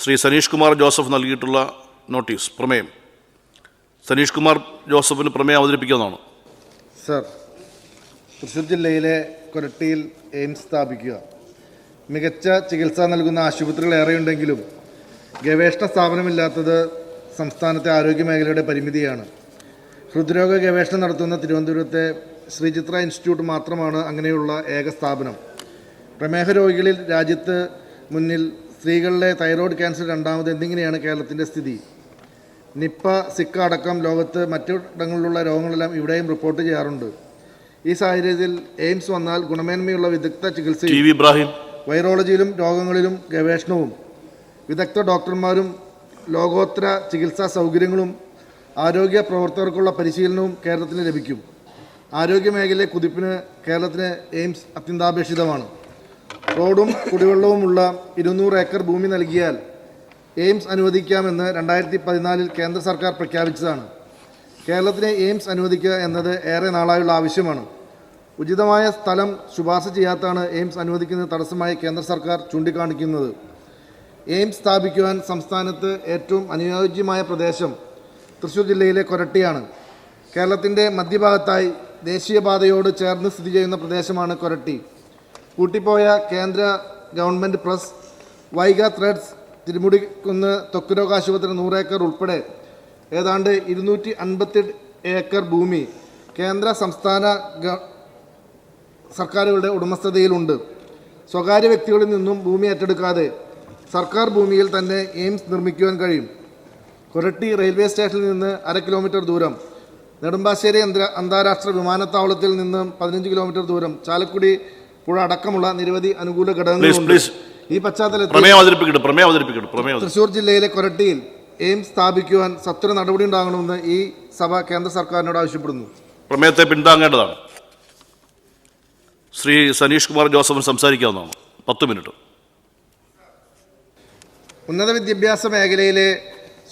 Shri Saneesh Kumar Joseph നൽകിയിട്ടുള്ള notice പ്രമേയം. സനീഷ് കുമാർ ജോസഫിന് പ്രമേയം അവതരിപ്പിക്കുന്നതാണ്. സർ, തൃശ്ശൂർ ജില്ലയിലെ കൊരട്ടിയിൽ എയിംസ് സ്ഥാപിക്കുക. മികച്ച ചികിത്സ നൽകുന്ന ആശുപത്രികൾ ഏറെയുണ്ടെങ്കിലും ഗവേഷണ സ്ഥാപനമില്ലാത്തത് സംസ്ഥാനത്തെ ആരോഗ്യ മേഖലയുടെ പരിമിതിയാണ്. ഹൃദ്രോഗ ഗവേഷണം നടത്തുന്ന തിരുവനന്തപുരത്തെ ശ്രീചിത്ര ഇൻസ്റ്റിറ്റ്യൂട്ട് മാത്രമാണ് അങ്ങനെയുള്ള ഏക സ്ഥാപനം. പ്രമേഹ രോഗികളിൽ രാജ്യത്ത് മുന്നിൽ, സ്ത്രീകളിലെ തൈറോയ്ഡ് ക്യാൻസർ രണ്ടാമത് എന്നിങ്ങനെയാണ് കേരളത്തിൻ്റെ സ്ഥിതി. നിപ്പ, സിക്ക അടക്കം ലോകത്ത് മറ്റിടങ്ങളിലുള്ള രോഗങ്ങളെല്ലാം ഇവിടെയും റിപ്പോർട്ട് ചെയ്യാറുണ്ട്. ഈ സാഹചര്യത്തിൽ എയിംസ് വന്നാൽ ഗുണമേന്മയുള്ള വിദഗ്ധ ചികിത്സയും വൈറോളജിയിലും രോഗങ്ങളിലും ഗവേഷണവും വിദഗ്ധ ഡോക്ടർമാരും ലോകോത്തര ചികിത്സാ സൗകര്യങ്ങളും ആരോഗ്യ പ്രവർത്തകർക്കുള്ള പരിശീലനവും കേരളത്തിന് ലഭിക്കും. ആരോഗ്യ മേഖലയിലെ കുതിപ്പിന് കേരളത്തിന് എയിംസ് അത്യന്താപേക്ഷിതമാണ്. റോഡും കുടിവെള്ളവുമുള്ള 200 ഏക്കർ ഭൂമി നൽകിയാൽ എയിംസ് അനുവദിക്കാമെന്ന് 2014 കേന്ദ്ര സർക്കാർ പ്രഖ്യാപിച്ചതാണ്. കേരളത്തിന് എയിംസ് അനുവദിക്കുക എന്നത് ഏറെ നാളായുള്ള ആവശ്യമാണ്. ഉചിതമായ സ്ഥലം ശുപാർശ ചെയ്യാത്താണ് എയിംസ് അനുവദിക്കുന്നത് തടസ്സമായി കേന്ദ്ര സർക്കാർ ചൂണ്ടിക്കാണിക്കുന്നത്. എയിംസ് സ്ഥാപിക്കുവാൻ സംസ്ഥാനത്ത് ഏറ്റവും അനുയോജ്യമായ പ്രദേശം തൃശ്ശൂർ ജില്ലയിലെ കൊരട്ടിയാണ്. കേരളത്തിൻ്റെ മധ്യഭാഗത്തായി ദേശീയപാതയോട് ചേർന്ന് സ്ഥിതി ചെയ്യുന്ന പ്രദേശമാണ് കൊരട്ടി. പൂട്ടിപ്പോയ കേന്ദ്ര government press, Vaiga threads, Thirumudikkunnu ത്വക്ക് ആശുപത്രി 100 ഏക്കർ ഉൾപ്പെടെ ഏതാണ്ട് 258 ഏക്കർ ഭൂമി കേന്ദ്ര സംസ്ഥാന സർക്കാരുകളുടെ ഉടമസ്ഥതയിലുണ്ട്. സ്വകാര്യ വ്യക്തികളിൽ നിന്നും ഭൂമി ഏറ്റെടുക്കാതെ സർക്കാർ ഭൂമിയിൽ തന്നെ എയിംസ് നിർമ്മിക്കുവാൻ കഴിയും. കൊരട്ടി റെയിൽവേ സ്റ്റേഷനിൽ നിന്ന് 1/2 കിലോമീറ്റർ ദൂരം, നെടുമ്പാശ്ശേരി അന്താരാഷ്ട്ര വിമാനത്താവളത്തിൽ നിന്ന് 15 കിലോമീറ്റർ ദൂരം, ചാലക്കുടി പുഴ അടക്കമുള്ള നിരവധി അനുകൂല ഘടകങ്ങളുണ്ട്. ഈ പശ്ചാത്തലത്തിൽ തൃശ്ശൂർ ജില്ലയിലെ കൊരട്ടിയിൽ എയിംസ് സ്ഥാപിക്കുവാൻ സത്വര നടപടി ഉണ്ടാകണമെന്ന് ഈ സഭ കേന്ദ്ര സർക്കാരിനോട് ആവശ്യപ്പെടുന്നു. പ്രമേയത്തെ പിന്താങ്ങേണ്ടതാണ്. ശ്രീ സനീഷ് കുമാർ ജോസഫിന് സംസാരിക്കാവുന്നതാണ്. 10 മിനിറ്റ്. ഉന്നത വിദ്യാഭ്യാസ മേഖലയിലെ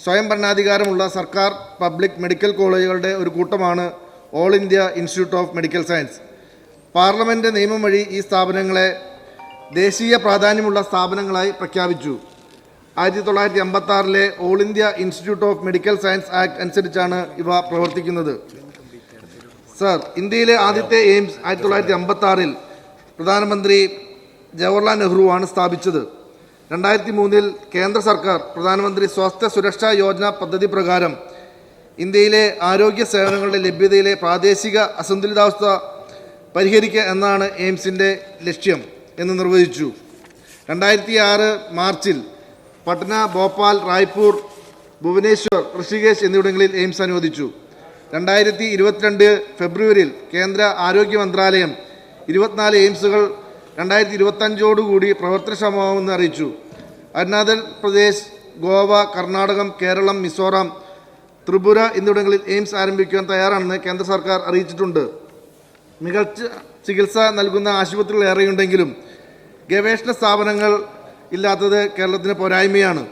സ്വയം ഭരണാധികാരമുള്ള സർക്കാർ പബ്ലിക് മെഡിക്കൽ കോളേജുകളുടെ ഒരു കൂട്ടമാണ് all India institute of medical science. Parliament നിയമം വഴി ഈ സ്ഥാപനങ്ങളെ ദേശീയ പ്രാധാന്യമുള്ള സ്ഥാപനങ്ങളായി പ്രഖ്യാപിച്ചു. 1956 all India institute of medical science act അനുസരിച്ചാണ് ഇവ പ്രവർത്തിക്കുന്നത്. സർ, ഇന്ത്യയിലെ ആദ്യത്തെ എയിംസ് 1956 പ്രധാനമന്ത്രി ജവഹർലാൽ നെഹ്റുവാണ് സ്ഥാപിച്ചത്. 2003 കേന്ദ്ര സർക്കാർ പ്രധാനമന്ത്രി സ്വാസ്ഥ്യ സുരക്ഷാ യോജന പദ്ധതി പ്രകാരം ഇന്ത്യയിലെ ആരോഗ്യ സേവനങ്ങളുടെ ലഭ്യതയിലെ പ്രാദേശിക അസന്തുലിതാവസ്ഥ പരിഹരിക്കുക എന്നാണ് എയിംസിൻ്റെ ലക്ഷ്യം എന്ന് നിർവചിച്ചു. 2006 മാർച്ചിൽ പട്ന, ഭോപ്പാൽ, റായ്പൂർ, ഭുവനേശ്വർ, ഋഷികേശ് എന്നിവിടങ്ങളിൽ എയിംസ് അനുവദിച്ചു. 2022 ഫെബ്രുവരിയിൽ കേന്ദ്ര ആരോഗ്യ മന്ത്രാലയം 24 എയിംസുകൾ 2025 പ്രവർത്തനക്ഷമമാവുമെന്ന് അറിയിച്ചു. അരുണാചൽ പ്രദേശ്, ഗോവ, കർണാടകം, കേരളം, മിസോറാം, ത്രിപുര എന്നിവിടങ്ങളിൽ എയിംസ് ആരംഭിക്കാൻ തയ്യാറാണെന്ന് കേന്ദ്ര സർക്കാർ അറിയിച്ചിട്ടുണ്ട്. മികച്ച ചികിത്സ നൽകുന്ന ആശുപത്രികൾ ഏറെയുണ്ടെങ്കിലും ഗവേഷണ സ്ഥാപനങ്ങൾ ഇല്ലാത്തത് കേരളത്തിന് പോരായ്മയാണ്.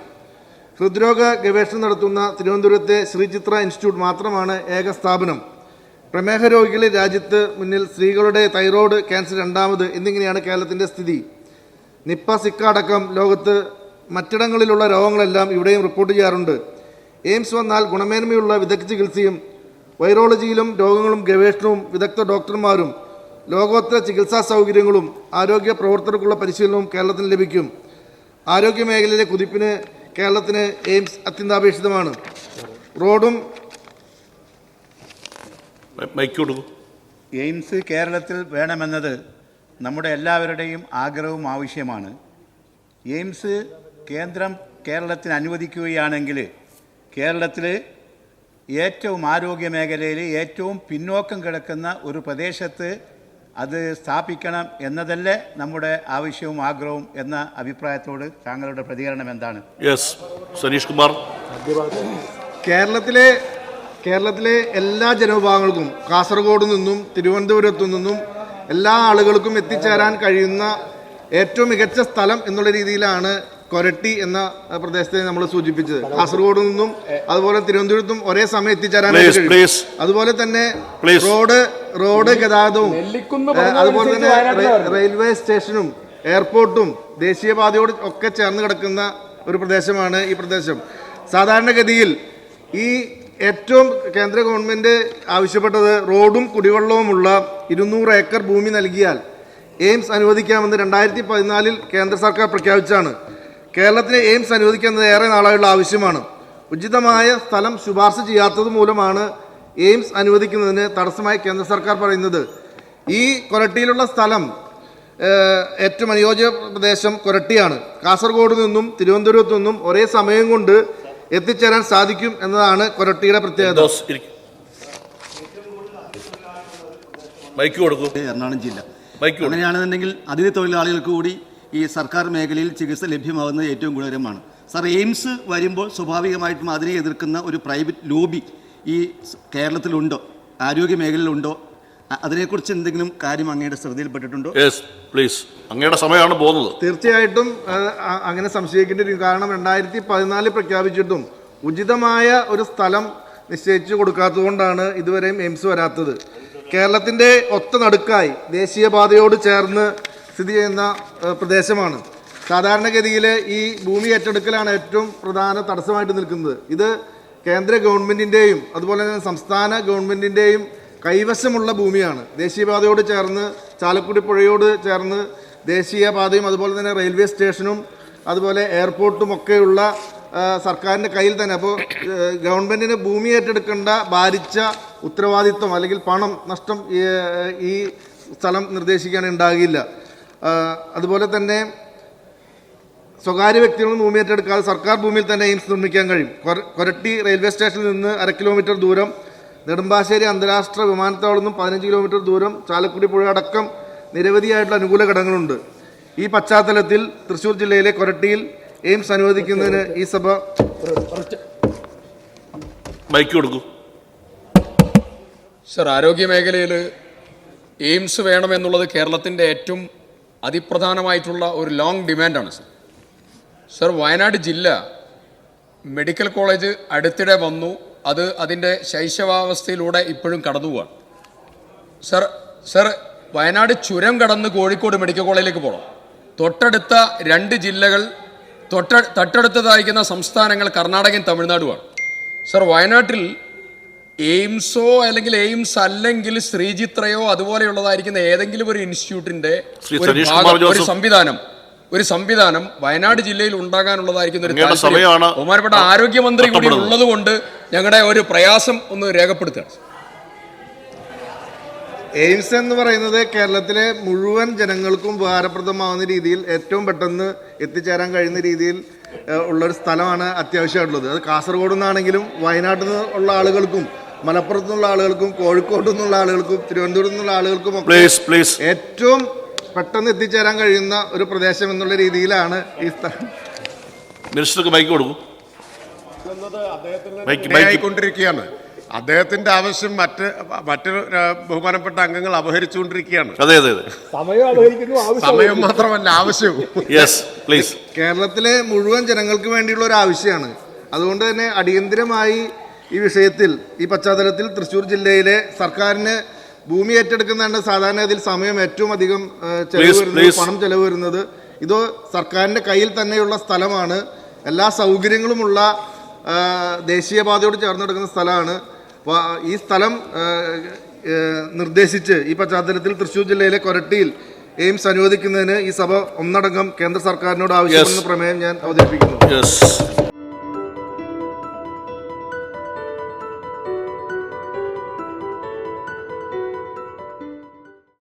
ഹൃദ്രോഗ ഗവേഷണം നടത്തുന്ന തിരുവനന്തപുരത്തെ ശ്രീചിത്ര ഇൻസ്റ്റിറ്റ്യൂട്ട് മാത്രമാണ് ഏക സ്ഥാപനം. പ്രമേഹ രോഗികളിൽ രാജ്യത്ത് മുന്നിൽ, സ്ത്രീകളുടെ തൈറോയ്ഡ് ക്യാൻസർ രണ്ടാമത് എന്നിങ്ങനെയാണ് കേരളത്തിൻ്റെ സ്ഥിതി. നിപ്പ, സിക്ക അടക്കം ലോകത്ത് മറ്റിടങ്ങളിലുള്ള രോഗങ്ങളെല്ലാം ഇവിടെയും റിപ്പോർട്ട് ചെയ്യാറുണ്ട്. എയിംസ് വന്നാൽ ഗുണമേന്മയുള്ള വിദഗ്ധ ചികിത്സയും വൈറോളജിയിലും രോഗങ്ങളും ഗവേഷണവും വിദഗ്ധ ഡോക്ടർമാരും ലോകോത്തര ചികിത്സാ സൗകര്യങ്ങളും ആരോഗ്യ പ്രവർത്തകർക്കുള്ള പരിശീലനവും കേരളത്തിന് ലഭിക്കും. ആരോഗ്യ മേഖലയിലെ കുതിപ്പിന് കേരളത്തിന് എയിംസ് അത്യന്താപേക്ഷിതമാണ്. റോഡും എയിംസ് കേരളത്തിൽ വേണമെന്നത് നമ്മുടെ എല്ലാവരുടെയും ആഗ്രഹവും ആവശ്യമാണ്. എയിംസ് കേന്ദ്രം കേരളത്തിന് അനുവദിക്കുകയാണെങ്കിൽ കേരളത്തിൽ ഏറ്റവും ആരോഗ്യ മേഖലയിൽ ഏറ്റവും പിന്നോക്കം കിടക്കുന്ന ഒരു പ്രദേശത്ത് അത് സ്ഥാപിക്കണം എന്നതല്ലേ നമ്മുടെ ആവശ്യവും ആഗ്രഹവും എന്ന അഭിപ്രായത്തോട് താങ്കളുടെ പ്രതികരണം എന്താണ്? സനീഷ് കുമാർ. കേരളത്തിലെ എല്ലാ ജനവിഭാഗങ്ങൾക്കും, കാസർഗോഡ് നിന്നും തിരുവനന്തപുരത്തു നിന്നും എല്ലാ ആളുകൾക്കും എത്തിച്ചേരാൻ കഴിയുന്ന ഏറ്റവും മികച്ച സ്ഥലം എന്നുള്ള രീതിയിലാണ് കൊരട്ടി എന്ന പ്രദേശത്തെ നമ്മൾ സൂചിപ്പിച്ചത്. കാസർഗോഡ് നിന്നും അതുപോലെ തിരുവനന്തപുരത്തും ഒരേ സമയം എത്തിച്ചേരാനായിട്ട് കഴിയും. അതുപോലെ തന്നെ റോഡ് ഗതാഗതവും അതുപോലെ തന്നെ റെയിൽവേ സ്റ്റേഷനും എയർപോർട്ടും ദേശീയപാതയോട് ഒക്കെ ചേർന്ന് കിടക്കുന്ന ഒരു പ്രദേശമാണ് ഈ പ്രദേശം. സാധാരണഗതിയിൽ ഈ ഏറ്റവും കേന്ദ്ര ഗവൺമെൻറ് ആവശ്യപ്പെട്ടത് റോഡും കുടിവെള്ളവുമുള്ള 200 ഏക്കർ ഭൂമി നൽകിയാൽ എയിംസ് അനുവദിക്കാമെന്ന് 2014 കേന്ദ്ര സർക്കാർ പ്രഖ്യാപിച്ചാണ്. കേരളത്തിന് എയിംസ് അനുവദിക്കുന്നത് ഏറെ നാളായുള്ള ആവശ്യമാണ്. ഉചിതമായ സ്ഥലം ശുപാർശ ചെയ്യാത്തത് മൂലമാണ് എയിംസ് അനുവദിക്കുന്നതിന് തടസ്സമായി കേന്ദ്ര സർക്കാർ പറയുന്നത്. ഈ കൊരട്ടിയിലുള്ള സ്ഥലം ഏറ്റവും അനുയോജ്യ പ്രദേശം കൊരട്ടിയാണ്. കാസർഗോഡ് നിന്നും തിരുവനന്തപുരത്തു നിന്നും ഒരേ സമയം കൊണ്ട് എത്തിച്ചേരാൻ സാധിക്കും എന്നതാണ് കൊരട്ടിയുടെ പ്രത്യേകത. എറണാകുളം ജില്ല അങ്ങനെയാണെന്നുണ്ടെങ്കിൽ അതിഥി തൊഴിലാളികൾക്ക് കൂടി ഈ സർക്കാർ മേഖലയിൽ ചികിത്സ ലഭ്യമാകുന്നത് ഏറ്റവും ഗുണകരമാണ്. സാർ, എയിംസ് വരുമ്പോൾ സ്വാഭാവികമായിട്ടും അതിനെ എതിർക്കുന്ന ഒരു പ്രൈവറ്റ് ലോബി ഈ കേരളത്തിലുണ്ടോ, ആരോഗ്യ മേഖലയിലുണ്ടോ? അതിനെക്കുറിച്ച് എന്തെങ്കിലും കാര്യം അങ്ങയുടെ ശ്രദ്ധയിൽപ്പെട്ടിട്ടുണ്ടോ? പ്ലീസ്, അങ്ങയുടെ സമയമാണ് പോകുന്നത്. തീർച്ചയായിട്ടും അങ്ങനെ സംശയിക്കേണ്ടിയിരിക്കും. കാരണം 2014 പ്രഖ്യാപിച്ചിട്ടും ഉചിതമായ ഒരു സ്ഥലം നിശ്ചയിച്ചു കൊടുക്കാത്തതുകൊണ്ടാണ് ഇതുവരെയും എയിംസ് വരാത്തത്. കേരളത്തിൻ്റെ ഒത്ത നടുക്കായി ദേശീയപാതയോട് ചേർന്ന് സ്ഥിതി ചെയ്യുന്ന പ്രദേശമാണ്. സാധാരണഗതിയിൽ ഈ ഭൂമി ഏറ്റെടുക്കലാണ് ഏറ്റവും പ്രധാന തടസ്സമായിട്ട് നിൽക്കുന്നത്. ഇത് കേന്ദ്ര ഗവൺമെൻറ്റിൻ്റെയും അതുപോലെ തന്നെ സംസ്ഥാന ഗവൺമെൻറ്റിൻ്റെയും കൈവശമുള്ള ഭൂമിയാണ്. ദേശീയപാതയോട് ചേർന്ന്, ചാലക്കുടി പുഴയോട് ചേർന്ന് ദേശീയപാതയും അതുപോലെ തന്നെ റെയിൽവേ സ്റ്റേഷനും അതുപോലെ എയർപോർട്ടും ഒക്കെയുള്ള സർക്കാരിൻ്റെ കയ്യിൽ തന്നെ. അപ്പോൾ ഗവൺമെൻറ്റിന് ഭൂമി ഏറ്റെടുക്കേണ്ട ഭാരിച്ച ഉത്തരവാദിത്വം അല്ലെങ്കിൽ പണം നഷ്ടം ഈ സ്ഥലം നിർദ്ദേശിക്കാൻ ഉണ്ടാകില്ല. അതുപോലെ തന്നെ സ്വകാര്യ വ്യക്തികളും ഭൂമി ഏറ്റെടുക്കാതെ സർക്കാർ ഭൂമിയിൽ തന്നെ എയിംസ് നിർമ്മിക്കാൻ കഴിയും. കൊരട്ടി റെയിൽവേ സ്റ്റേഷനിൽ നിന്ന് 1/2 കിലോമീറ്റർ ദൂരം, നെടുമ്പാശ്ശേരി അന്താരാഷ്ട്ര വിമാനത്താവളത്തിൽ നിന്നും 15 കിലോമീറ്റർ ദൂരം, ചാലക്കുടി പുഴ അടക്കം നിരവധിയായിട്ടുള്ള അനുകൂല ഘടകങ്ങളുണ്ട്. ഈ പശ്ചാത്തലത്തിൽ തൃശ്ശൂർ ജില്ലയിലെ കൊരട്ടിയിൽ എയിംസ് അനുവദിക്കുന്നതിന് ഈ സഭ സർ, ആരോഗ്യ മേഖലയിൽ എയിംസ് വേണമെന്നുള്ളത് കേരളത്തിൻ്റെ ഏറ്റവും അതിപ്രധാനമായിട്ടുള്ള ഒരു ലോങ് ഡിമാൻഡാണ് സർ. സർ, വയനാട് ജില്ല മെഡിക്കൽ കോളേജ് അടുത്തിടെ വന്നു. അത് അതിൻ്റെ ശൈശവാവസ്ഥയിലൂടെ ഇപ്പോഴും കടന്നു പോവാണ്. സർ, വയനാട് ചുരം കടന്ന് കോഴിക്കോട് മെഡിക്കൽ കോളേജിലേക്ക് പോകണം. തൊട്ടടുത്ത 2 ജില്ലകൾ, തൊട്ടടുത്തതായിരിക്കുന്ന സംസ്ഥാനങ്ങൾ കർണാടകയും തമിഴ്നാടുമാണ്. സർ, വയനാട്ടിൽ എയിംസോ അല്ലെങ്കിൽ എയിംസ് അല്ലെങ്കിൽ ശ്രീചിത്രയോ അതുപോലെയുള്ളതായിരിക്കുന്ന ഏതെങ്കിലും ഒരു ഇൻസ്റ്റിറ്റ്യൂട്ടിന്റെ ഒരു സംവിധാനം വയനാട് ജില്ലയിൽ ഉണ്ടാകാനുള്ളതായിരിക്കുന്ന ഒരു ബഹുമാനപ്പെട്ട ആരോഗ്യമന്ത്രി കൂടി ഉള്ളത് കൊണ്ട് ഞങ്ങളുടെ ഒരു പ്രയാസം ഒന്ന് രേഖപ്പെടുത്തുകയാണ്. എയിംസ് എന്ന് പറയുന്നത് കേരളത്തിലെ മുഴുവൻ ജനങ്ങൾക്കും ഉപകാരപ്രദമാവുന്ന രീതിയിൽ ഏറ്റവും പെട്ടെന്ന് എത്തിച്ചേരാൻ കഴിയുന്ന രീതിയിൽ ഉള്ളൊരു സ്ഥലമാണ് അത്യാവശ്യമായിട്ടുള്ളത്. അത് കാസർഗോഡ് നിന്നാണെങ്കിലും വയനാട്ടിൽ നിന്നുള്ള ആളുകൾക്കും മലപ്പുറത്തു നിന്നുള്ള ആളുകൾക്കും കോഴിക്കോട് നിന്നുള്ള ആളുകൾക്കും തിരുവനന്തപുരത്ത് നിന്നുള്ള ആളുകൾക്കും ഏറ്റവും പെട്ടെന്ന് എത്തിച്ചേരാൻ കഴിയുന്ന ഒരു പ്രദേശം എന്നുള്ള രീതിയിലാണ് ഈ സ്ഥലം. കൊണ്ടിരിക്കുകയാണ്. അദ്ദേഹത്തിന്റെ ആവശ്യം മറ്റ് ബഹുമാനപ്പെട്ട അംഗങ്ങൾ അപഹരിച്ചുകൊണ്ടിരിക്കുകയാണ്. സമയം മാത്രമല്ല, ആവശ്യവും. കേരളത്തിലെ മുഴുവൻ ജനങ്ങൾക്ക് വേണ്ടിയുള്ള ഒരു ആവശ്യമാണ്. അതുകൊണ്ട് തന്നെ അടിയന്തിരമായി ഈ വിഷയത്തിൽ, ഈ പശ്ചാത്തലത്തിൽ തൃശ്ശൂർ ജില്ലയിലെ സർക്കാരിന് ഭൂമി ഏറ്റെടുക്കുന്നതാണ് സാധാരണ ഇതിൽ സമയം ഏറ്റവും അധികം പണം ചെലവ് വരുന്നത്. ഇത് സർക്കാരിൻ്റെ കയ്യിൽ തന്നെയുള്ള സ്ഥലമാണ്. എല്ലാ സൗകര്യങ്ങളുമുള്ള ദേശീയപാതയോട് ചേർന്ന് കിടക്കുന്ന സ്ഥലമാണ്. ഈ സ്ഥലം നിർദ്ദേശിച്ച് ഈ പശ്ചാത്തലത്തിൽ തൃശ്ശൂർ ജില്ലയിലെ കൊരട്ടിയിൽ എയിംസ് അനുവദിക്കുന്നതിന് ഈ സഭ ഒന്നടങ്കം കേന്ദ്ര സർക്കാരിനോട് ആവശ്യപ്പെടുന്ന പ്രമേയം ഞാൻ അവതരിപ്പിക്കുന്നു.